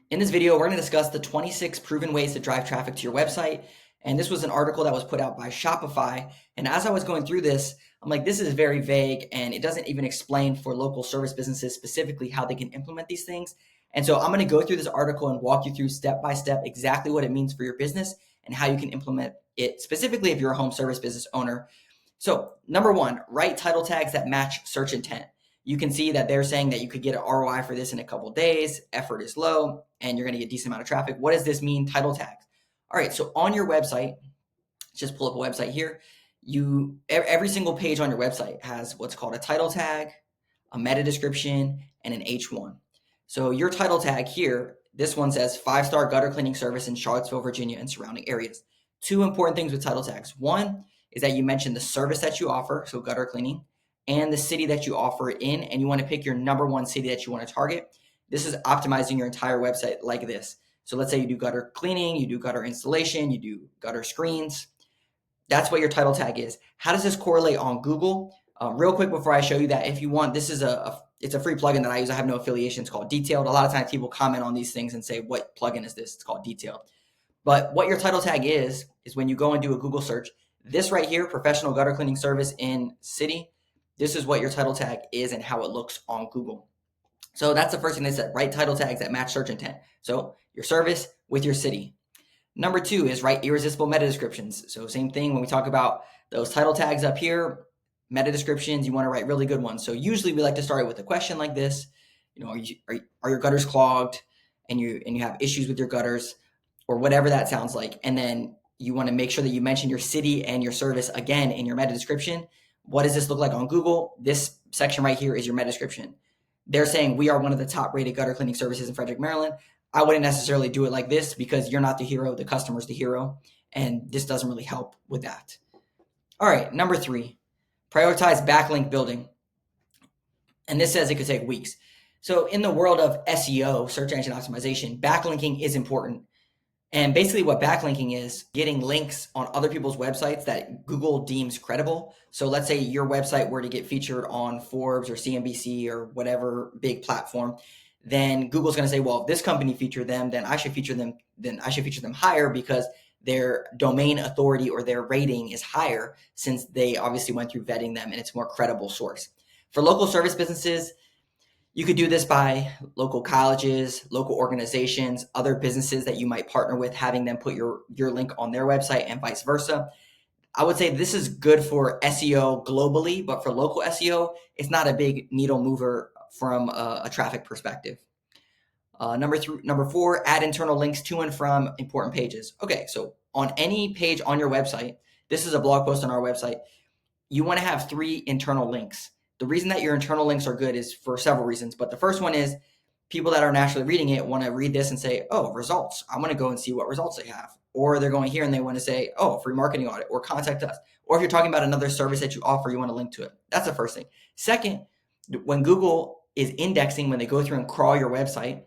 In this video, we're going to discuss the 26 proven ways to drive traffic to your website. And this was an article that was put out by Shopify. And as I was going through this, I'm like, this is very vague and it doesn't even explain for local service businesses specifically how they can implement these things. And so I'm going to go through this article and walk you through step by step exactly what it means for your business and how you can implement it specifically if you're a home service business owner. So number one, write title tags that match search intent. You can see that they're saying that you could get an ROI for this in a couple days, effort is low, and you're going to get a decent amount of traffic. What does this mean, title tags? All right, so on your website, just pull up a website here. Every single page on your website has what's called a title tag, a meta description, and an H1. So your title tag here, this one says 5-star gutter cleaning service in Charlottesville, Virginia, and surrounding areas. Two important things with title tags. One is that you mention the service that you offer, so gutter cleaning, and the city that you offer it in, and you want to pick your number one city that you want to target. This is optimizing your entire website like this. So let's say you do gutter cleaning, you do gutter installation, you do gutter screens. That's what your title tag is. How does this correlate on Google? Real quick before I show you that, if you want, this is it's a free plugin that I use. I have no affiliation. It's called Detailed. A lot of times people comment on these things and say, what plugin is this? It's called Detailed. But what your title tag is when you go and do a Google search, this right here, professional gutter cleaning service in city, this is what your title tag is and how it looks on Google. So that's the first thing they said, write title tags that match search intent. So your service with your city. Number two is write irresistible meta descriptions. So same thing when we talk about those title tags up here, meta descriptions, you want to write really good ones. So usually we like to start with a question like this, are your gutters clogged, and you have issues with your gutters, or whatever that sounds like. And then you want to make sure that you mention your city and your service again in your meta description. What does this look like on Google? This section right here is your meta description. They're saying we are one of the top rated gutter cleaning services in Frederick, Maryland. I wouldn't necessarily do it like this because you're not the hero, the customer's the hero, and this doesn't really help with that. All right, number three, prioritize backlink building. And this says it could take weeks. So in the world of SEO, search engine optimization, backlinking is important. And basically what backlinking is, getting links on other people's websites that Google deems credible. So let's say your website were to get featured on Forbes or CNBC or whatever big platform, then Google's going to say, well, if this company featured them, then I should feature them higher because their domain authority or their rating is higher since they obviously went through vetting them and it's a more credible source. For local service businesses, you could do this by local colleges, local organizations, other businesses that you might partner with, having them put your link on their website and vice versa. I would say this is good for SEO globally, but for local SEO, it's not a big needle mover from a traffic perspective. Number four, add internal links to and from important pages. Okay, so on any page on your website, this is a blog post on our website, you want to have 3 internal links. The reason that your internal links are good is for several reasons, but the first one is people that are naturally reading it want to read this and say, oh, results. I want to go and see what results they have. Or they're going here and they want to say, oh, free marketing audit, or contact us. Or if you're talking about another service that you offer, you want to link to it. That's the first thing. Second, when Google is indexing, when they go through and crawl your website,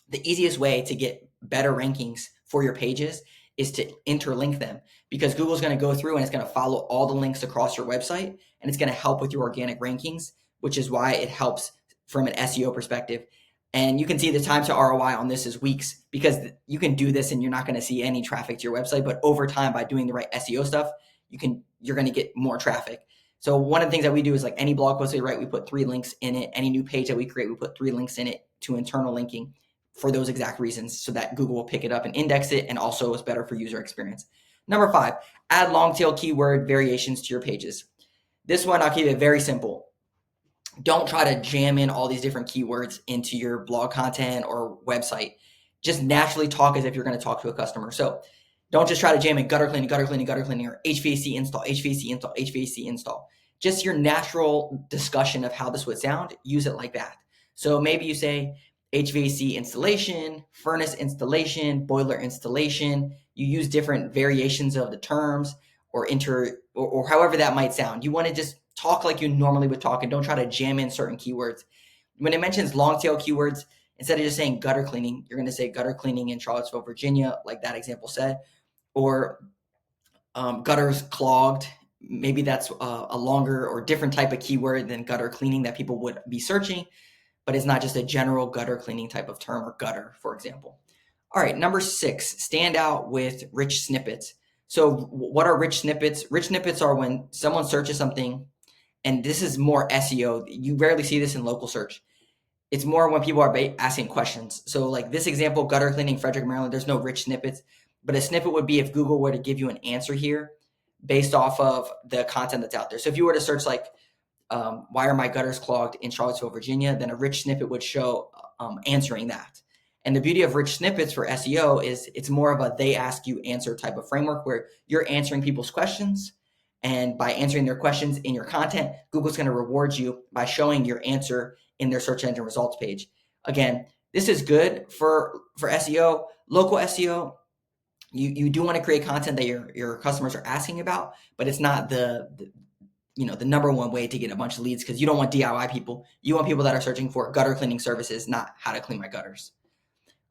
the easiest way to get better rankings for your pages is to interlink them, because Google's going to go through and it's going to follow all the links across your website, and it's going to help with your organic rankings, which is why it helps from an SEO perspective. And you can see the time to ROI on this is weeks, because you can do this and you're not going to see any traffic to your website, but over time, by doing the right SEO stuff, you're going to get more traffic. So one of the things that we do is, like any blog post we write, we put 3 links in it. Any new page that we create, we put 3 links in it to internal linking for those exact reasons, so that Google will pick it up and index it, and also is better for user experience. Number 5, add long-tail keyword variations to your pages. This one, I'll keep it very simple. Don't try to jam in all these different keywords into your blog content or website. Just naturally talk as if you're going to talk to a customer. So don't just try to jam in gutter cleaning, or HVAC install, HVAC install, HVAC install. Just your natural discussion of how this would sound, use it like that. So maybe you say HVAC installation, furnace installation, boiler installation. You use different variations of the terms or however that might sound. You want to just talk like you normally would talk, and don't try to jam in certain keywords. When it mentions long tail keywords, instead of just saying gutter cleaning, you're going to say gutter cleaning in Charlottesville, Virginia, like that example said, or gutters clogged. Maybe that's a longer or different type of keyword than gutter cleaning that people would be searching. but it's not just a general gutter cleaning type of term, or gutter, for example. All right, number 6, stand out with rich snippets. So what are rich snippets? Rich snippets are when someone searches something, and this is more SEO. You rarely see this in local search. It's more when people are asking questions. So like this example, gutter cleaning, Frederick, Maryland, there's no rich snippets, but a snippet would be if Google were to give you an answer here based off of the content that's out there. So if you were to search like, why are my gutters clogged in Charlottesville, Virginia, then a rich snippet would show answering that. And the beauty of rich snippets for SEO is it's more of a they ask you answer type of framework where you're answering people's questions. And by answering their questions in your content, Google's going to reward you by showing your answer in their search engine results page. Again, this is good for SEO. Local SEO, you do want to create content that your customers are asking about, but it's not the number one way to get a bunch of leads, because you don't want DIY people. You want people that are searching for gutter cleaning services, not how to clean my gutters.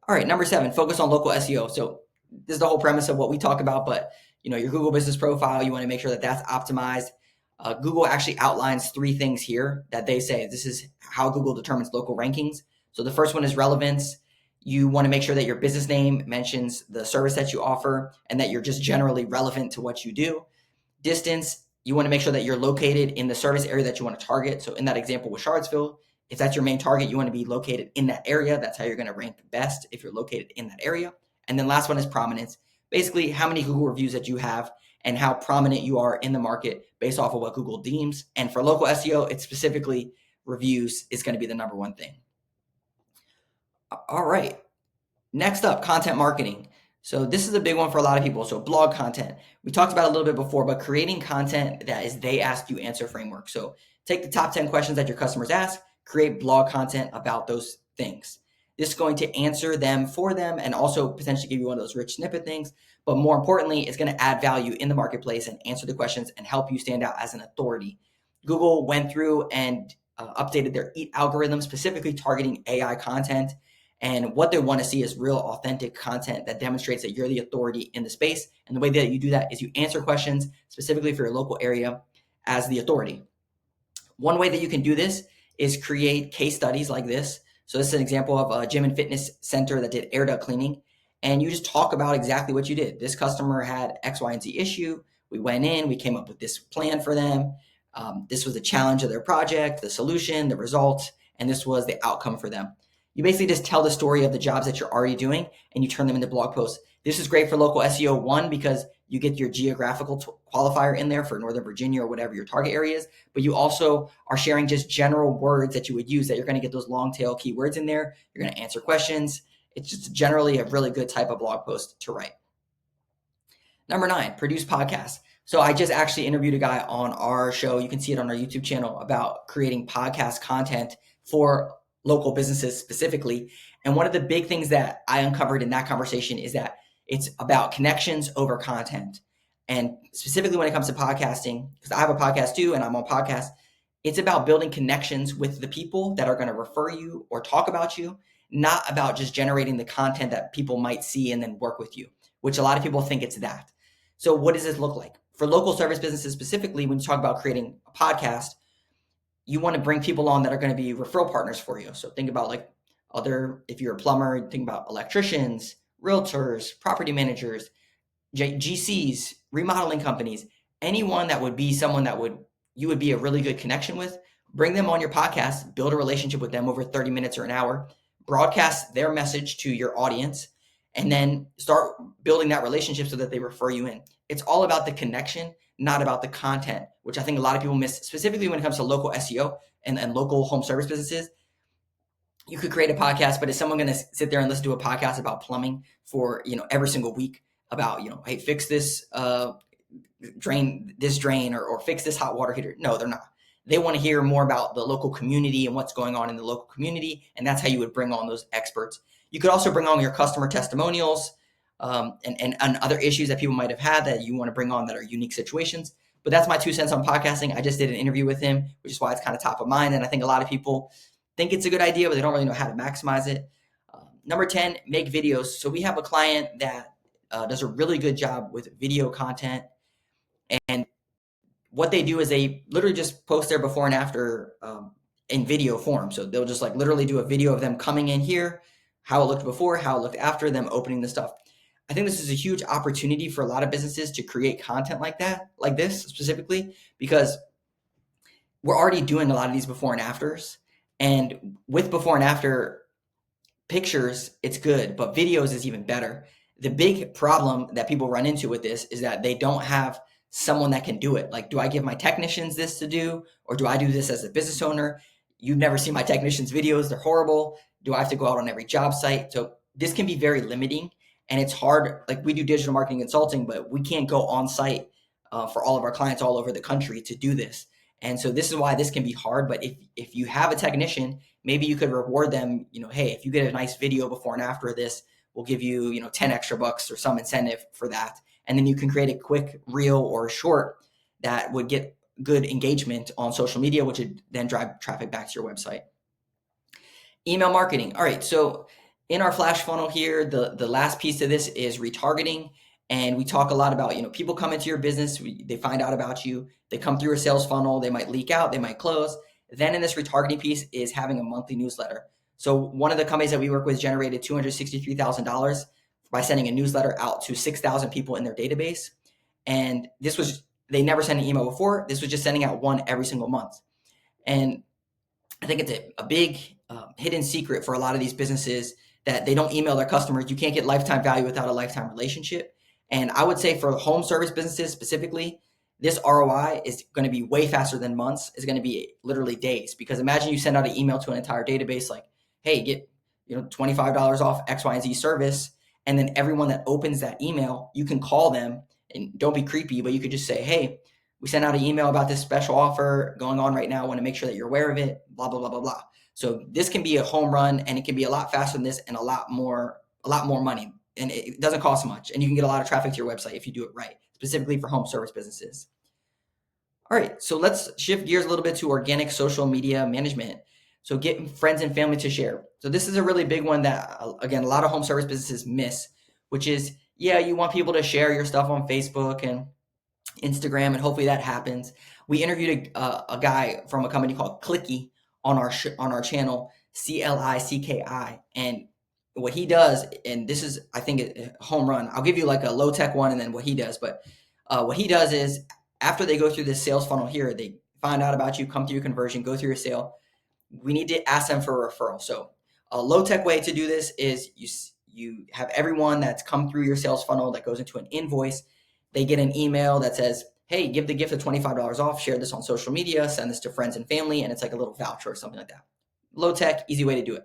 All right, number 7, focus on local SEO. So this is the whole premise of what we talk about, but your Google business profile, you want to make sure that that's optimized. Google actually outlines 3 things here that they say this is how Google determines local rankings. So the first one is relevance. You want to make sure that your business name mentions the service that you offer and that you're just generally relevant to what you do. Distance, you want to make sure that you're located in the service area that you want to target. So in that example with Charlottesville, if that's your main target, you want to be located in that area. That's how you're going to rank best, if you're located in that area. And then last one is prominence. Basically, how many Google reviews that you have and how prominent you are in the market based off of what Google deems. And for local SEO, it's specifically reviews is going to be the number one thing. All right. Next up, content marketing. So this is a big one for a lot of people. So blog content. We talked about it a little bit before, but creating content that is they ask you answer framework. So take the top 10 questions that your customers ask, create blog content about those things. This is going to answer them for them and also potentially give you one of those rich snippet things. But more importantly, it's going to add value in the marketplace and answer the questions and help you stand out as an authority. Google went through and updated their EAT algorithm, specifically targeting AI content. And what they want to see is real authentic content that demonstrates that you're the authority in the space. And the way that you do that is you answer questions specifically for your local area as the authority. One way that you can do this is create case studies like this. So this is an example of a gym and fitness center that did air duct cleaning. And you just talk about exactly what you did. This customer had X, Y, and Z issue. We went in, we came up with this plan for them. This was the challenge of their project, the solution, the results, and this was the outcome for them. You basically just tell the story of the jobs that you're already doing and you turn them into blog posts. This is great for local SEO, one, because you get your geographical qualifier in there for Northern Virginia or whatever your target area is, but you also are sharing just general words that you would use that you're going to get those long tail keywords in there. You're going to answer questions. It's just generally a really good type of blog post to write. Number 9, produce podcasts. So I just actually interviewed a guy on our show. You can see it on our YouTube channel about creating podcast content for local businesses specifically. And one of the big things that I uncovered in that conversation is that it's about connections over content. And specifically when it comes to podcasting, because I have a podcast too, and I'm on podcasts, it's about building connections with the people that are going to refer you or talk about you, not about just generating the content that people might see and then work with you, which a lot of people think it's that. So what does this look like? For local service businesses specifically, when you talk about creating a podcast, you want to bring people on that are going to be referral partners for you. So think about like if you're a plumber, think about electricians, realtors, property managers, GCs, remodeling companies, anyone that would be someone that you would be a really good connection with. Bring them on your podcast, build a relationship with them over 30 minutes or an hour, broadcast their message to your audience, and then start building that relationship so that they refer you in. It's all about the connection, not about the content, which I think a lot of people miss, specifically when it comes to local SEO and local home service businesses. You could create a podcast, but is someone going to sit there and listen to a podcast about plumbing for, every single week about, hey, fix this drain or fix this hot water heater? No, they're not. They want to hear more about the local community and what's going on in the local community. And that's how you would bring on those experts. You could also bring on your customer testimonials and other issues that people might have had that you want to bring on that are unique situations. But that's my 2 cents on podcasting. I just did an interview with him, which is why it's kind of top of mind. And I think a lot of people think it's a good idea, but they don't really know how to maximize it. Number 10, make videos. So we have a client that does a really good job with video content. And what they do is they literally just post their before and after in video form. So they'll just like literally do a video of them coming in here, how it looked before, how it looked after, them opening the stuff. I think this is a huge opportunity for a lot of businesses to create content like that, like this specifically, because we're already doing a lot of these before and afters. And with before and after pictures, it's good, but videos is even better. The big problem that people run into with this is that they don't have someone that can do it. Like, do I give my technicians this to do, or do I do this as a business owner? You've never seen my technicians' videos. They're horrible. Do I have to go out on every job site? So this can be very limiting, and it's hard. Like, we do digital marketing consulting, but we can't go on site for all of our clients all over the country to do this. And so this is why this can be hard. But if you have a technician, maybe you could reward them, hey, if you get a nice video before and after this, we'll give you, 10 extra bucks or some incentive for that. And then you can create a quick reel or a short that would get good engagement on social media, which would then drive traffic back to your website. Email marketing. All right. So in our flash funnel here, the last piece of this is retargeting. And we talk a lot about, people come into your business, they find out about you, they come through a sales funnel, they might leak out, they might close. Then in this retargeting piece is having a monthly newsletter. So one of the companies that we work with generated $263,000 by sending a newsletter out to 6,000 people in their database. And they never sent an email before. This was just sending out one every single month. And I think it's a big hidden secret for a lot of these businesses that they don't email their customers. You can't get lifetime value without a lifetime relationship. And I would say for home service businesses specifically, this ROI is going to be way faster than months. It's going to be literally days, because imagine you send out an email to an entire database like, hey, get $25 off X, Y, and Z service. And then everyone that opens that email, you can call them, and don't be creepy, but you could just say, hey, we sent out an email about this special offer going on right now. I want to make sure that you're aware of it, blah, blah, blah, blah, blah. So this can be a home run, and it can be a lot faster than this and a lot more money. And it doesn't cost much. And you can get a lot of traffic to your website if you do it right, specifically for home service businesses. All right, so let's shift gears a little bit to organic social media management. So get friends and family to share. So this is a really big one that, again, a lot of home service businesses miss, which is, you want people to share your stuff on Facebook and Instagram, and hopefully that happens. We interviewed a guy from a company called Clicky on our channel, CLICKI, and what he does, and this is, I think, a home run. I'll give you like a low tech one and then what he does. But what he does is, after they go through this sales funnel here, they find out about you, come through your conversion, go through your sale. We need to ask them for a referral. So a low tech way to do this is you have everyone that's come through your sales funnel that goes into an invoice. They get an email that says, hey, give the gift of $25 off, share this on social media, send this to friends and family. And it's like a little voucher or something like that. Low tech, easy way to do it.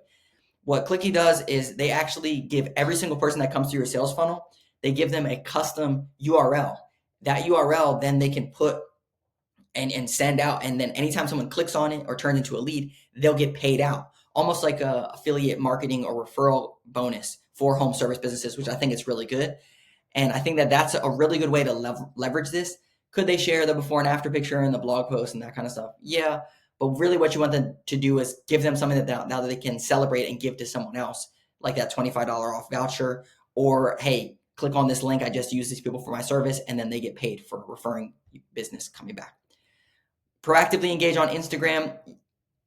What Clicky does is they actually give every single person that comes through your sales funnel, they give them a custom URL. That URL, then they can put and send out. And then anytime someone clicks on it or turns into a lead, they'll get paid out. Almost like a affiliate marketing or referral bonus for home service businesses, which I think is really good. And I think that that's a really good way to leverage this. Could they share the before and after picture in the blog post and that kind of stuff? Yeah. But really what you want them to do is give them something that now that they can celebrate and give to someone else, like that $25 off voucher, or, hey, click on this link. I just use these people for my service, and then they get paid for referring business coming back. Proactively engage on Instagram.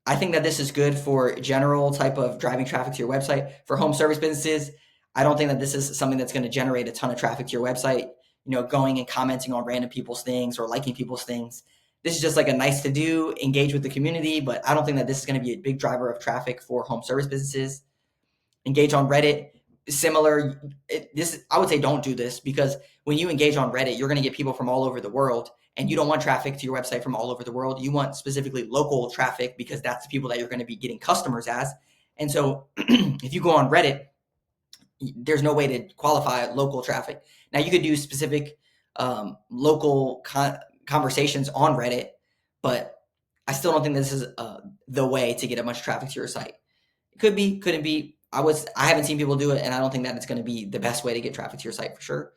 I think that this is good for general type of driving traffic to your website. For home service businesses, I don't think that this is something that's going to generate a ton of traffic to your website, going and commenting on random people's things or liking people's things. This is just like a nice to do, engage with the community, but I don't think that this is going to be a big driver of traffic for home service businesses. Engage on Reddit. Similar, I would say don't do this, because when you engage on Reddit, you're going to get people from all over the world, and you don't want traffic to your website from all over the world. You want specifically local traffic, because that's the people that you're going to be getting customers as. And so if you go on Reddit, there's no way to qualify local traffic. Now you could do specific local conversations on Reddit, but I still don't think this is the way to get a bunch of traffic to your site. It could be, couldn't be. I haven't seen people do it, and I don't think that it's going to be the best way to get traffic to your site for sure.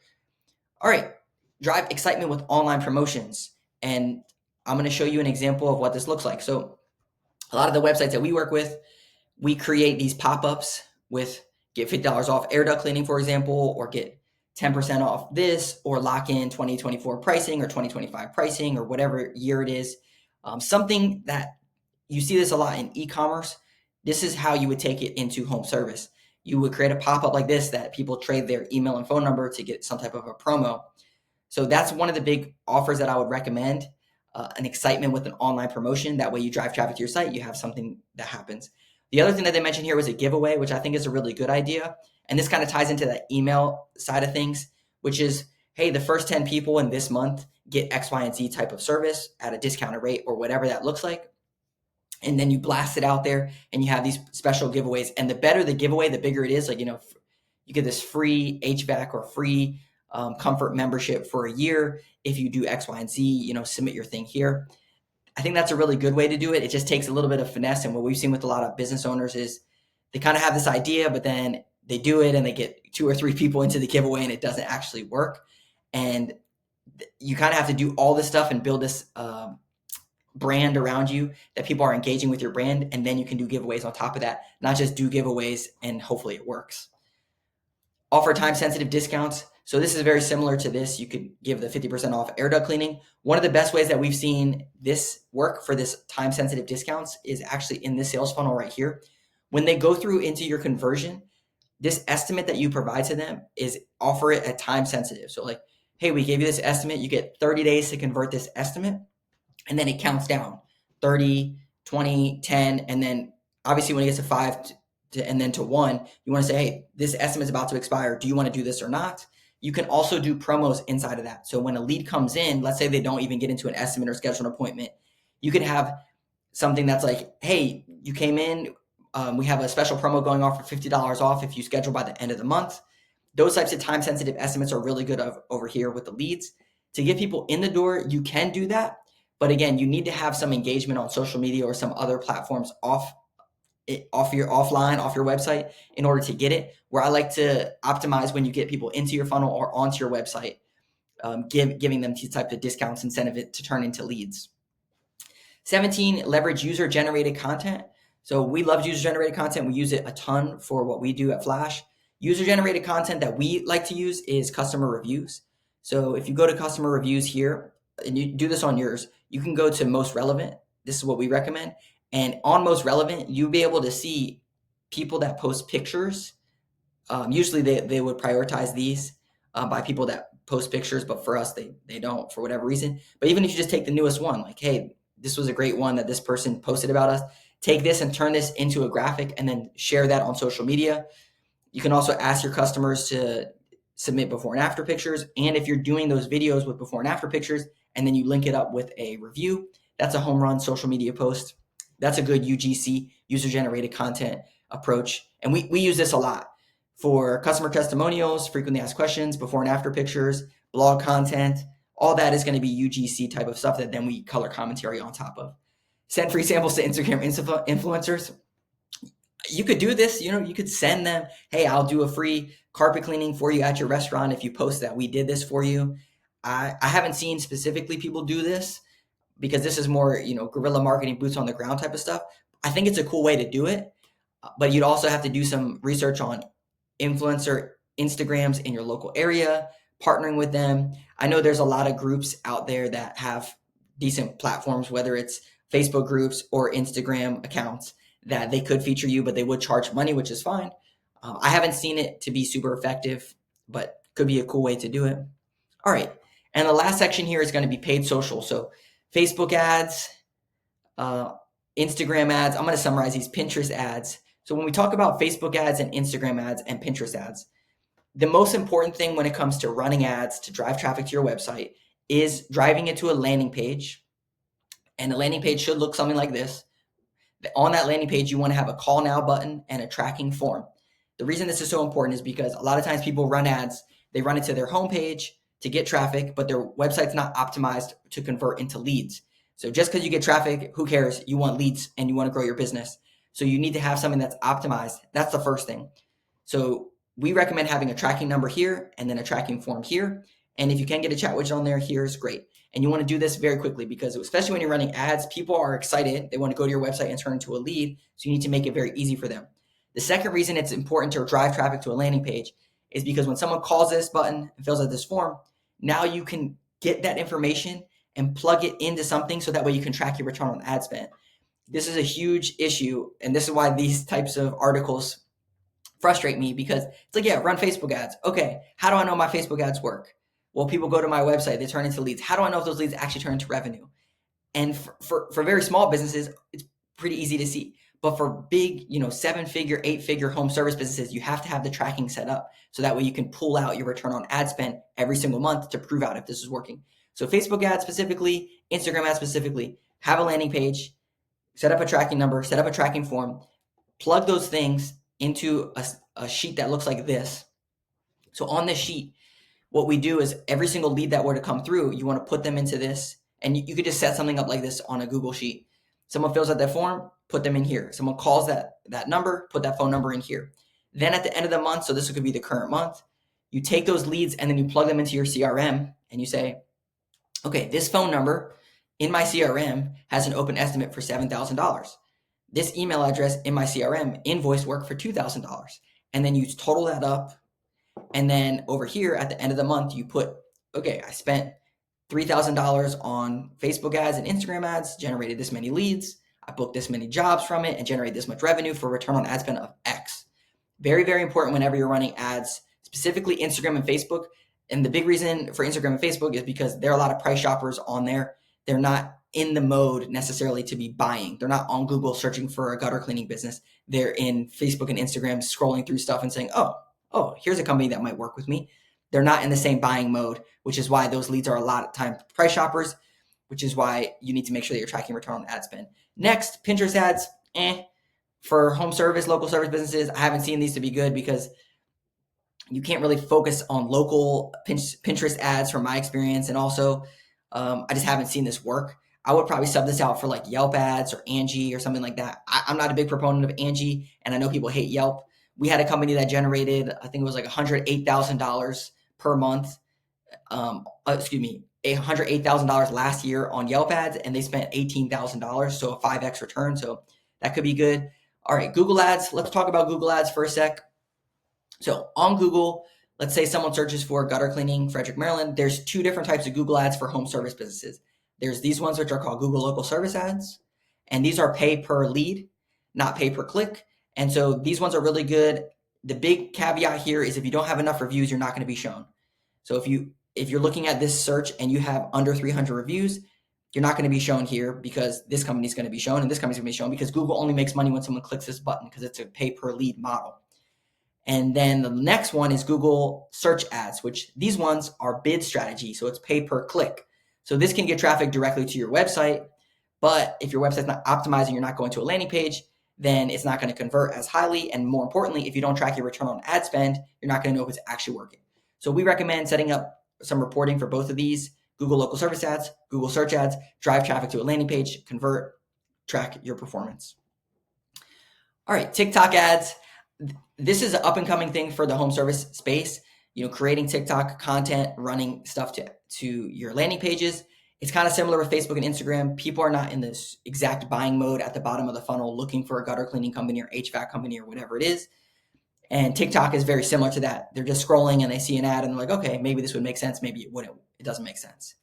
All right, drive excitement with online promotions. And I'm going to show you an example of what this looks like. So a lot of the websites that we work with, we create these pop-ups with get $50 off air duct cleaning, for example, or get 10% off this, or lock in 2024 pricing or 2025 pricing, or whatever year it is. Something that you see this a lot in e-commerce. This is how you would take it into home service. You would create a pop-up like this that people trade their email and phone number to get some type of a promo. So that's one of the big offers that I would recommend, an excitement with an online promotion. That way you drive traffic to your site, you have something that happens. The other thing that they mentioned here was a giveaway, which I think is a really good idea. And this kind of ties into that email side of things, which is, hey, the first 10 people in this month get X, Y, and Z type of service at a discounted rate or whatever that looks like. And then you blast it out there and you have these special giveaways. And the better the giveaway, the bigger it is. Like, you get this free HVAC or free comfort membership for a year if you do X, Y, and Z, submit your thing here. I think that's a really good way to do it. It just takes a little bit of finesse. And what we've seen with a lot of business owners is they kind of have this idea, but then they do it and they get 2 or 3 people into the giveaway and it doesn't actually work. And you kind of have to do all this stuff and build this brand around you that people are engaging with your brand. And then you can do giveaways on top of that, not just do giveaways and hopefully it works. Offer time-sensitive discounts. So this is very similar to this. You could give the 50% off air duct cleaning. One of the best ways that we've seen this work for this time-sensitive discounts is actually in this sales funnel right here. When they go through into your conversion, this estimate that you provide to them is offer it at time sensitive. So like, hey, we gave you this estimate. You get 30 days to convert this estimate. And then it counts down 30, 20, 10. And then obviously when it gets to 5 and then to 1, you want to say, hey, this estimate is about to expire. Do you want to do this or not? You can also do promos inside of that. So when a lead comes in, let's say they don't even get into an estimate or schedule an appointment, you can have something that's like, hey, you came in, we have a special promo going on for $50 off if you schedule by the end of the month. Those types of time-sensitive estimates are really good over here with the leads. To get people in the door, you can do that. But again, you need to have some engagement on social media or some other platforms off your website in order to get it. Where I like to optimize when you get people into your funnel or onto your website, giving them these types of discounts instead of it to turn into leads. 17, leverage user-generated content. So we love user-generated content. We use it a ton for what we do at Flash. User-generated content that we like to use is customer reviews. So if you go to customer reviews here, and you do this on yours, you can go to most relevant. This is what we recommend. And on most relevant, you'll be able to see people that post pictures. Usually they would prioritize these by people that post pictures, but for us, they don't for whatever reason. But even if you just take the newest one, like, hey, this was a great one that this person posted about us, take this and turn this into a graphic and then share that on social media. You can also ask your customers to submit before and after pictures. And if you're doing those videos with before and after pictures, and then you link it up with a review, that's a home run social media post. That's a good UGC, user-generated content approach. And we use this a lot for customer testimonials, frequently asked questions, before and after pictures, blog content. All that is going to be UGC type of stuff that then we color commentary on top of. Send free samples to Instagram influencers. You could do this, you could send them, hey, I'll do a free carpet cleaning for you at your restaurant if you post that we did this for you. I haven't seen specifically people do this because this is more, guerrilla marketing, boots on the ground type of stuff. I think it's a cool way to do it, but you'd also have to do some research on influencer Instagrams in your local area, partnering with them. I know there's a lot of groups out there that have decent platforms, whether it's Facebook groups or Instagram accounts, that they could feature you, but they would charge money, which is fine. I haven't seen it to be super effective, but could be a cool way to do it. All right. And the last section here is going to be paid social. So Facebook ads, Instagram ads. I'm going to summarize these. Pinterest ads. So when we talk about Facebook ads and Instagram ads and Pinterest ads, the most important thing when it comes to running ads to drive traffic to your website is driving it to a landing page. And the landing page should look something like this. On that landing page, you want to have a call now button and a tracking form. The reason this is so important is because a lot of times people run ads, they run it to their homepage to get traffic, but their website's not optimized to convert into leads. So just because you get traffic, who cares? You want leads and you want to grow your business. So you need to have something that's optimized. That's the first thing. So we recommend having a tracking number here and then a tracking form here. And if you can get a chat widget on there, here's great. And you want to do this very quickly because especially when you're running ads, people are excited. They want to go to your website and turn into a lead. So you need to make it very easy for them. The second reason it's important to drive traffic to a landing page is because when someone calls this button and fills out this form, now you can get that information and plug it into something so that way you can track your return on ad spend. this is a huge issue, and this is why these types of articles frustrate me, because it's like, yeah, run Facebook ads. Okay, how do I know my Facebook ads work? Well, people go to my website, they turn into leads. How do I know if those leads actually turn into revenue? And for very small businesses, it's pretty easy to see. But for big, 7-figure, 8-figure home service businesses, you have to have the tracking set up. So that way you can pull out your return on ad spend every single month to prove out if this is working. So Facebook ads specifically, Instagram ads specifically, have a landing page, set up a tracking number, set up a tracking form, plug those things into a sheet that looks like this. So on this sheet, what we do is every single lead that were to come through, you want to put them into this, and you could just set something up like this on a Google sheet. Someone fills out that form, put them in here. Someone calls that number, put that phone number in here. Then at the end of the month, so this could be the current month, you take those leads and then you plug them into your CRM and you say, okay, this phone number in my CRM has an open estimate for $7,000. This email address in my CRM invoice work for $2,000. And then you total that up. And then over here at the end of the month, you put, okay, I spent $3,000 on Facebook ads and Instagram ads, generated this many leads. I booked this many jobs from it and generated this much revenue for return on ad spend of X. Very, very important whenever you're running ads, specifically Instagram and Facebook. And the big reason for Instagram and Facebook is because there are a lot of price shoppers on there. They're not in the mode necessarily to be buying. They're not on Google searching for a gutter cleaning business. They're in Facebook and Instagram scrolling through stuff and saying, oh, here's a company that might work with me. They're not in the same buying mode, which is why those leads are a lot of time price shoppers, which is why you need to make sure that you're tracking return on ad spend. Next, Pinterest ads. For home service, local service businesses, I haven't seen these to be good because you can't really focus on local Pinterest ads from my experience. And also, I just haven't seen this work. I would probably sub this out for like Yelp ads or Angie or something like that. I'm not a big proponent of Angie, and I know people hate Yelp. We had a company that generated, I think it was like $108,000 per month. $108,000 last year on Yelp ads, and they spent $18,000, so a 5x return. So that could be good. All right, Google ads. Let's talk about Google ads for a sec. So on Google, let's say someone searches for gutter cleaning, Frederick, Maryland. There's two different types of Google ads for home service businesses. There's these ones which are called Google Local Service ads, and these are pay per lead, not pay per click. And so these ones are really good. The big caveat here is if you don't have enough reviews, you're not going to be shown. So if you're looking at this search and you have under 300 reviews, you're not going to be shown here because this company is going to be shown and this company is going to be shown because Google only makes money when someone clicks this button because it's a pay per lead model. And then the next one is Google search ads, which these ones are bid strategy. So it's pay per click. So this can get traffic directly to your website. But if your website's not optimizing, you're not going to a landing page, then it's not going to convert as highly. And more importantly, if you don't track your return on ad spend, you're not going to know if it's actually working. So we recommend setting up some reporting for both of these: Google Local Service ads, Google search ads, drive traffic to a landing page, convert, track your performance. All right, TikTok ads. This is an up and coming thing for the home service space. Creating TikTok content, running stuff to your landing pages. It's kind of similar with Facebook and Instagram. People are not in this exact buying mode at the bottom of the funnel looking for a gutter cleaning company or HVAC company or whatever it is. And TikTok is very similar to that. They're just scrolling and they see an ad and they're like, okay, maybe this would make sense. Maybe it wouldn't. It doesn't make sense.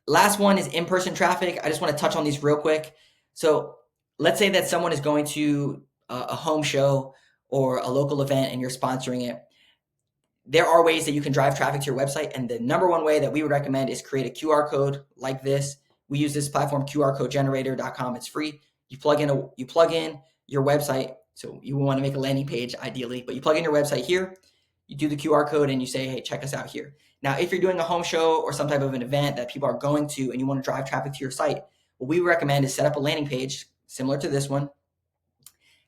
Last one is in-person traffic. I just want to touch on these real quick. So let's say that someone is going to a home show or a local event and you're sponsoring it. There are ways that you can drive traffic to your website. And the number one way that we would recommend is create a QR code like this. We use this platform, qrcodegenerator.com. It's free. You plug in your website. So you want to make a landing page ideally, but you plug in your website here, you do the QR code and you say, hey, check us out here. Now, if you're doing a home show or some type of an event that people are going to and you want to drive traffic to your site, what we recommend is set up a landing page similar to this one,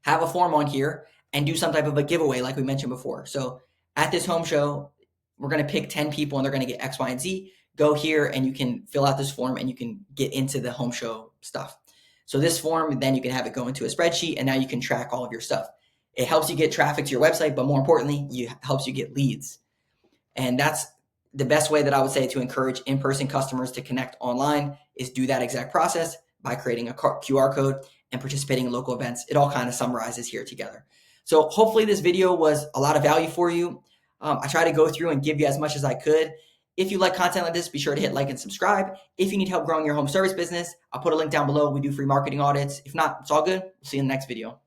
have a form on here, and do some type of a giveaway like we mentioned before. So at this home show, we're going to pick 10 people and they're going to get X, Y, and Z. Go here and you can fill out this form and you can get into the home show stuff. So this form, then you can have it go into a spreadsheet and now you can track all of your stuff. It helps you get traffic to your website, but more importantly, it helps you get leads. And that's the best way that I would say to encourage in-person customers to connect online is do that exact process by creating a QR code and participating in local events. It all kind of summarizes here together. So hopefully this video was a lot of value for you. I try to go through and give you as much as I could. If you like content like this, be sure to hit like and subscribe. If you need help growing your home service business, I'll put a link down below. We do free marketing audits. If not, it's all good. We'll see you in the next video.